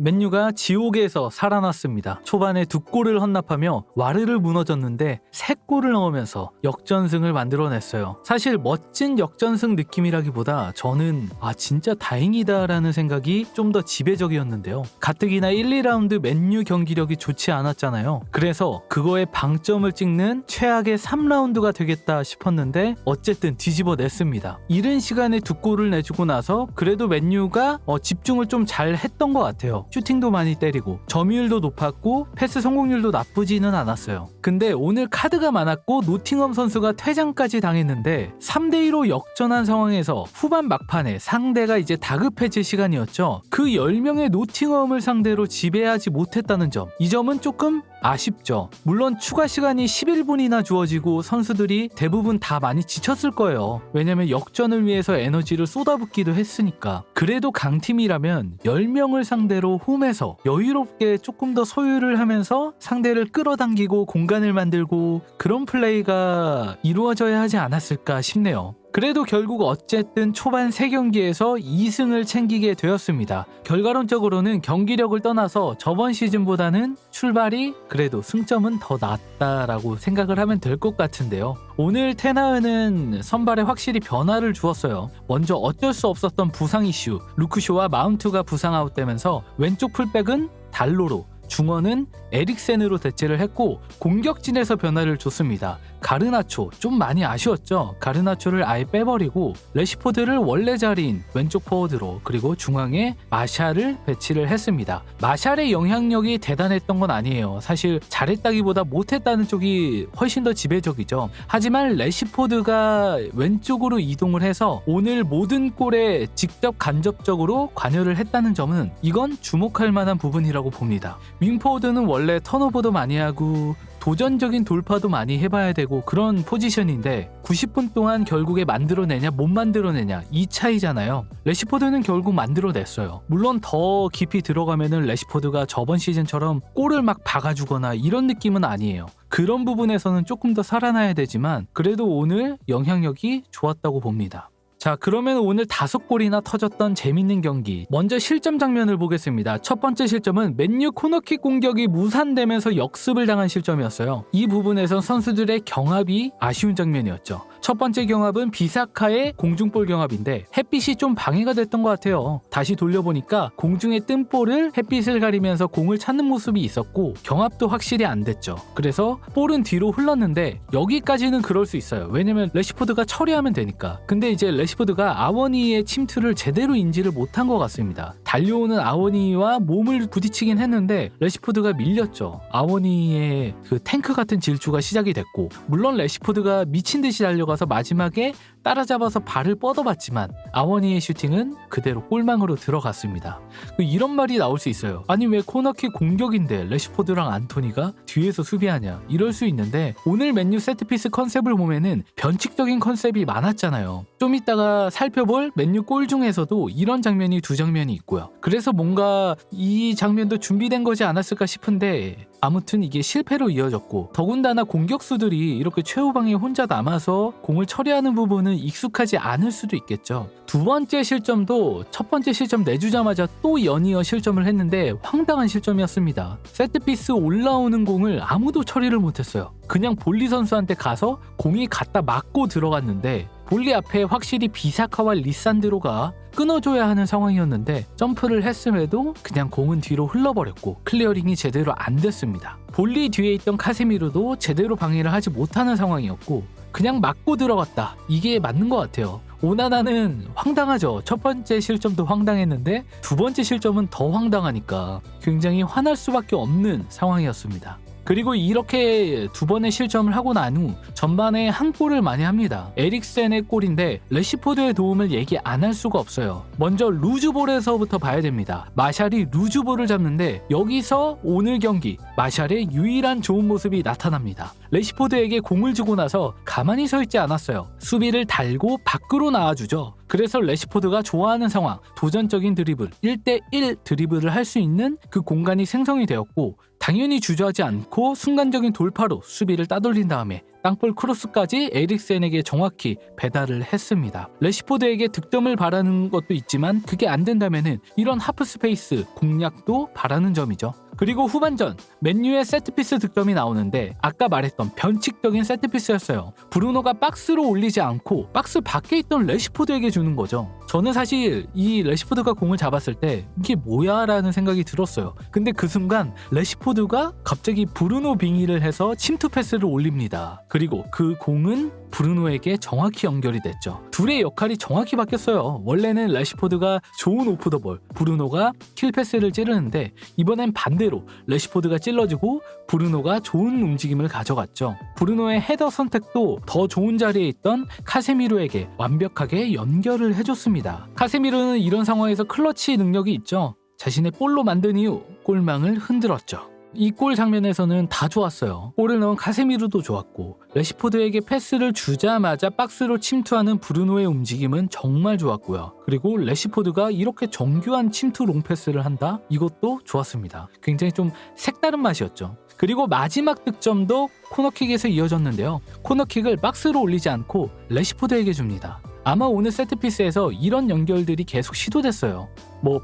맨유가 지옥에서 살아났습니다. 초반에 2골을 헌납하며 와르르 무너졌는데 3골을 넣으면서 역전승을 만들어냈어요. 사실 멋진 역전승 느낌이라기보다 저는 진짜 다행이다 라는 생각이 좀 더 지배적이었는데요. 가뜩이나 1, 2라운드 맨유 경기력이 좋지 않았잖아요. 그래서 그거에 방점을 찍는 최악의 3라운드가 되겠다 싶었는데 어쨌든 뒤집어냈습니다. 이른 시간에 2골을 내주고 나서 그래도 맨유가 집중을 좀 잘 했던 것 같아요. 슈팅도 많이 때리고 점유율도 높았고 패스 성공률도 나쁘지는 않았어요. 근데 오늘 카드가 많았고 노팅엄 선수가 퇴장까지 당했는데 3대2로 역전한 상황에서 후반 막판에 상대가 이제 다급해질 시간이었죠. 그 10명의 노팅엄을 상대로 지배하지 못했다는 점, 이 점은 조금 아쉽죠. 물론 추가 시간이 11분이나 주어지고 선수들이 대부분 다 많이 지쳤을 거예요. 왜냐면 역전을 위해서 에너지를 쏟아붓기도 했으니까. 그래도 강팀이라면 10명을 상대로 홈에서 여유롭게 조금 더 소유를 하면서 상대를 끌어당기고 공간을 만들고 그런 플레이가 이루어져야 하지 않았을까 싶네요. 그래도 결국 어쨌든 초반 3경기에서 2승을 챙기게 되었습니다. 결과론적으로는 경기력을 떠나서 저번 시즌보다는 출발이 그래도 승점은 더 낫다라고 생각을 하면 될 것 같은데요. 오늘 테나흐는 선발에 확실히 변화를 주었어요. 먼저 어쩔 수 없었던 부상 이슈, 루크쇼와 마운트가 부상 아웃되면서 왼쪽 풀백은 달로로, 중원은 에릭센으로 대체를 했고 공격진에서 변화를 줬습니다. 가르나초 좀 많이 아쉬웠죠. 가르나초를 아예 빼버리고 레시포드를 원래 자리인 왼쪽 포워드로, 그리고 중앙에 마샬을 배치를 했습니다. 마샬의 영향력이 대단했던 건 아니에요. 사실 잘했다기보다 못했다는 쪽이 훨씬 더 지배적이죠. 하지만 레시포드가 왼쪽으로 이동을 해서 오늘 모든 골에 직접 간접적으로 관여를 했다는 점은 이건 주목할 만한 부분이라고 봅니다. 윙포워드는 원래 턴오버도 많이 하고 도전적인 돌파도 많이 해봐야 되고 그런 포지션인데 90분 동안 결국에 만들어내냐 못 만들어내냐 이 차이잖아요. 레시포드는 결국 만들어냈어요. 물론 더 깊이 들어가면은 레시포드가 저번 시즌처럼 골을 막 박아주거나 이런 느낌은 아니에요. 그런 부분에서는 조금 더 살아나야 되지만 그래도 오늘 영향력이 좋았다고 봅니다. 자, 그러면 오늘 5골이나 터졌던 재밌는 경기, 먼저 실점 장면을 보겠습니다. 첫 번째 실점은 맨유 코너킥 공격이 무산되면서 역습을 당한 실점이었어요. 이 부분에선 선수들의 경합이 아쉬운 장면이었죠. 첫 번째 경합은 비사카의 공중볼 경합인데 햇빛이 좀 방해가 됐던 것 같아요. 다시 돌려보니까 공중에 뜬 볼을 햇빛을 가리면서 공을 찾는 모습이 있었고 경합도 확실히 안 됐죠. 그래서 볼은 뒤로 흘렀는데 여기까지는 그럴 수 있어요. 왜냐면 레시포드가 처리하면 되니까. 근데 이제 레시포드가 아워니의 침투를 제대로 인지를 못한 것 같습니다. 달려오는 아워니와 몸을 부딪히긴 했는데 레시포드가 밀렸죠. 아워니의 그 탱크 같은 질주가 시작이 됐고, 물론 레시포드가 미친 듯이 달려가서 마지막에 따라잡아서 발을 뻗어봤지만 아워니의 슈팅은 그대로 골망으로 들어갔습니다. 이런 말이 나올 수 있어요. 아니 왜 코너킥 공격인데 레시포드랑 안토니가 뒤에서 수비하냐, 이럴 수 있는데 오늘 맨유 세트피스 컨셉을 보면은 변칙적인 컨셉이 많았잖아요. 좀 이따가 살펴볼 맨유 골 중에서도 이런 장면이 2장면이 있고요. 그래서 뭔가 이 장면도 준비된 거지 않았을까 싶은데 아무튼 이게 실패로 이어졌고, 더군다나 공격수들이 이렇게 최후방에 혼자 남아서 공을 처리하는 부분은 익숙하지 않을 수도 있겠죠. 두 번째 실점도 첫 번째 실점 내주자마자 또 연이어 실점을 했는데 황당한 실점이었습니다. 세트피스 올라오는 공을 아무도 처리를 못했어요. 그냥 볼리 선수한테 가서 공이 갖다 맞고 들어갔는데 볼리 앞에 확실히 비사카와 리산드로가 끊어줘야 하는 상황이었는데 점프를 했음에도 그냥 공은 뒤로 흘러버렸고 클리어링이 제대로 안 됐습니다. 볼리 뒤에 있던 카세미르도 제대로 방해를 하지 못하는 상황이었고 그냥 맞고 들어갔다, 이게 맞는 것 같아요. 오나나는 황당하죠. 첫 번째 실점도 황당했는데 두 번째 실점은 더 황당하니까 굉장히 화날 수밖에 없는 상황이었습니다. 그리고 이렇게 2번의 실점을 하고 난 후 전반에 한 골을 많이 합니다. 에릭센의 골인데 레시포드의 도움을 얘기 안 할 수가 없어요. 먼저 루즈볼에서부터 봐야 됩니다. 마샬이 루즈볼을 잡는데 여기서 오늘 경기 마샬의 유일한 좋은 모습이 나타납니다. 레시포드에게 공을 주고 나서 가만히 서 있지 않았어요. 수비를 달고 밖으로 나와주죠. 그래서 레시포드가 좋아하는 상황, 도전적인 드리블, 1대1 드리블을 할 수 있는 그 공간이 생성이 되었고, 당연히 주저하지 않고 순간적인 돌파로 수비를 따돌린 다음에 땅볼 크로스까지 에릭센에게 정확히 배달을 했습니다. 레시포드에게 득점을 바라는 것도 있지만 그게 안 된다면은 이런 하프 스페이스 공략도 바라는 점이죠. 그리고 후반전 맨유의 세트피스 득점이 나오는데 아까 말했던 변칙적인 세트피스였어요. 브루노가 박스로 올리지 않고 박스 밖에 있던 레시포드에게 주는 거죠. 저는 사실 이 레시포드가 공을 잡았을 때 이게 뭐야 라는 생각이 들었어요. 근데 그 순간 레시포드가 갑자기 브루노 빙의를 해서 침투 패스를 올립니다. 그리고 그 공은 브루노에게 정확히 연결이 됐죠. 둘의 역할이 정확히 바뀌었어요. 원래는 레시포드가 좋은 오프 더 볼, 브루노가 킬 패스를 찌르는데 이번엔 반대로 레시포드가 찔러주고 브루노가 좋은 움직임을 가져갔죠. 브루노의 헤더 선택도 더 좋은 자리에 있던 카세미르에게 완벽하게 연결을 해줬습니다. 카세미르는 이런 상황에서 클러치 능력이 있죠. 자신의 볼로 만든 이후 골망을 흔들었죠. 이 골 장면에서는 다 좋았어요. 골을 넣은 카세미르도 좋았고 레시포드에게 패스를 주자마자 박스로 침투하는 브루노의 움직임은 정말 좋았고요. 그리고 레시포드가 이렇게 정교한 침투 롱패스를 한다? 이것도 좋았습니다. 굉장히 좀 색다른 맛이었죠. 그리고 마지막 득점도 코너킥에서 이어졌는데요. 코너킥을 박스로 올리지 않고 레시포드에게 줍니다. 아마 오늘 세트피스에서 이런 연결들이 계속 시도됐어요.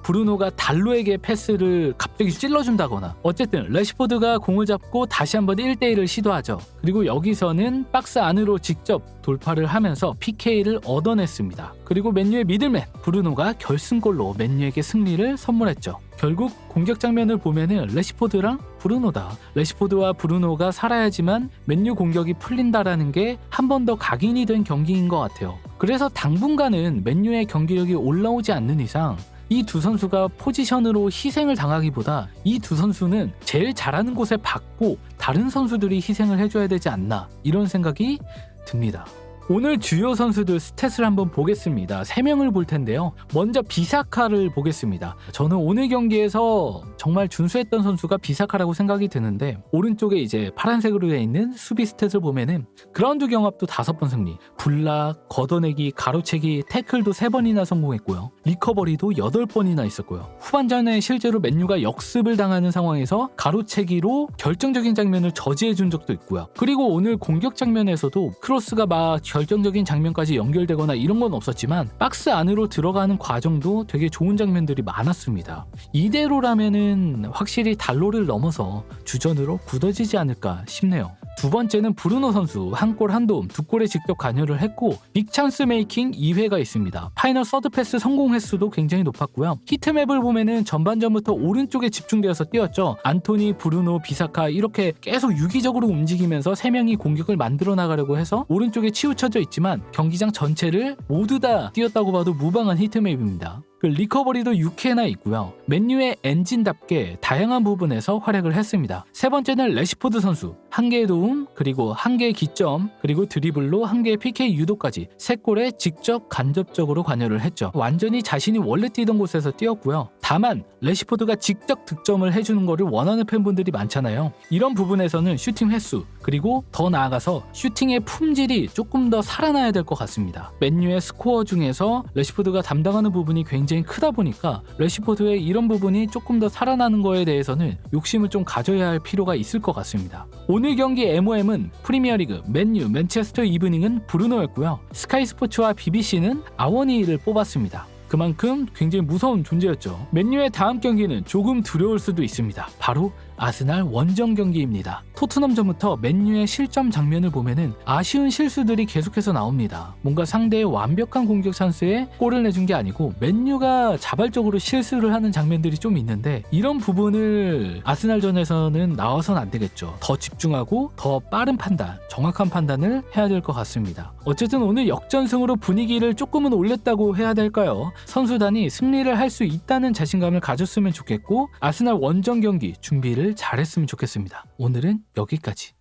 브루노가 달로에게 패스를 갑자기 찔러준다거나, 어쨌든 레시포드가 공을 잡고 다시 한번 1대1을 시도하죠. 그리고 여기서는 박스 안으로 직접 돌파를 하면서 PK를 얻어냈습니다. 그리고 맨유의 미들맨 브루노가 결승골로 맨유에게 승리를 선물했죠. 결국 공격 장면을 보면은 레시포드랑 브루노다. 레시포드와 브루노가 살아야지만 맨유 공격이 풀린다라는 게 한 번 더 각인이 된 경기인 것 같아요. 그래서 당분간은 맨유의 경기력이 올라오지 않는 이상 이 두 선수가 포지션으로 희생을 당하기보다 이 두 선수는 제일 잘하는 곳에 받고 다른 선수들이 희생을 해줘야 되지 않나, 이런 생각이 듭니다. 오늘 주요 선수들 스탯을 한번 보겠습니다. 3명을 볼 텐데요. 먼저 비사카를 보겠습니다. 저는 오늘 경기에서 정말 준수했던 선수가 비사카라고 생각이 드는데, 오른쪽에 이제 파란색으로 되어 있는 수비 스탯을 보면은 그라운드 경합도 5번 승리, 블락, 걷어내기, 가로채기, 태클도 3번이나 성공했고요. 리커버리도 8번이나 있었고요. 후반전에 실제로 맨유가 역습을 당하는 상황에서 가로채기로 결정적인 장면을 저지해준 적도 있고요. 그리고 오늘 공격 장면에서도 크로스가 막 결정적인 장면까지 연결되거나 이런 건 없었지만 박스 안으로 들어가는 과정도 되게 좋은 장면들이 많았습니다. 이대로라면은 확실히 달로를 넘어서 주전으로 굳어지지 않을까 싶네요. 두 번째는 브루노 선수, 한 골 한 도움, 2골에 직접 관여를 했고 빅찬스 메이킹 2회가 있습니다. 파이널 서드 패스 성공 횟수도 굉장히 높았고요. 히트맵을 보면은 전반전부터 오른쪽에 집중되어서 뛰었죠. 안토니, 브루노, 비사카 이렇게 계속 유기적으로 움직이면서 3명이 공격을 만들어 나가려고 해서 오른쪽에 치우쳐져 있지만 경기장 전체를 모두 다 뛰었다고 봐도 무방한 히트맵입니다. 그 리커버리도 6회나 있고요. 맨유의 엔진답게 다양한 부분에서 활약을 했습니다. 세 번째는 레시포드 선수, 1개의 도움, 그리고 1개의 기점, 그리고 드리블로 1개의 PK 유도까지 3골에 직접 간접적으로 관여를 했죠. 완전히 자신이 원래 뛰던 곳에서 뛰었고요. 다만 레시포드가 직접 득점을 해주는 거를 원하는 팬분들이 많잖아요. 이런 부분에서는 슈팅 횟수, 그리고 더 나아가서 슈팅의 품질이 조금 더 살아나야 될 것 같습니다. 맨유의 스코어 중에서 레시포드가 담당하는 부분이 굉장히 크다 보니까 레시포드의 이런 부분이 조금 더 살아나는 거에 대해서는 욕심을 좀 가져야 할 필요가 있을 것 같습니다. 오늘 경기 MOM은 프리미어리그, 맨유, 맨체스터 이브닝은 브루노였고요. 스카이 스포츠와 BBC는 아워니를 뽑았습니다. 그만큼 굉장히 무서운 존재였죠. 맨유의 다음 경기는 조금 두려울 수도 있습니다. 바로 아스날 원정 경기입니다. 토트넘전부터 맨유의 실점 장면을 보면은 아쉬운 실수들이 계속해서 나옵니다. 뭔가 상대의 완벽한 공격 찬스에 골을 내준 게 아니고 맨유가 자발적으로 실수를 하는 장면들이 좀 있는데, 이런 부분을 아스날전에서는 나와서는 안 되겠죠. 더 집중하고 더 빠른 판단, 정확한 판단을 해야 될 것 같습니다. 어쨌든 오늘 역전승으로 분위기를 조금은 올렸다고 해야 될까요? 선수단이 승리를 할 수 있다는 자신감을 가졌으면 좋겠고, 아스날 원정 경기 준비를 잘했으면 좋겠습니다. 오늘은 여기까지.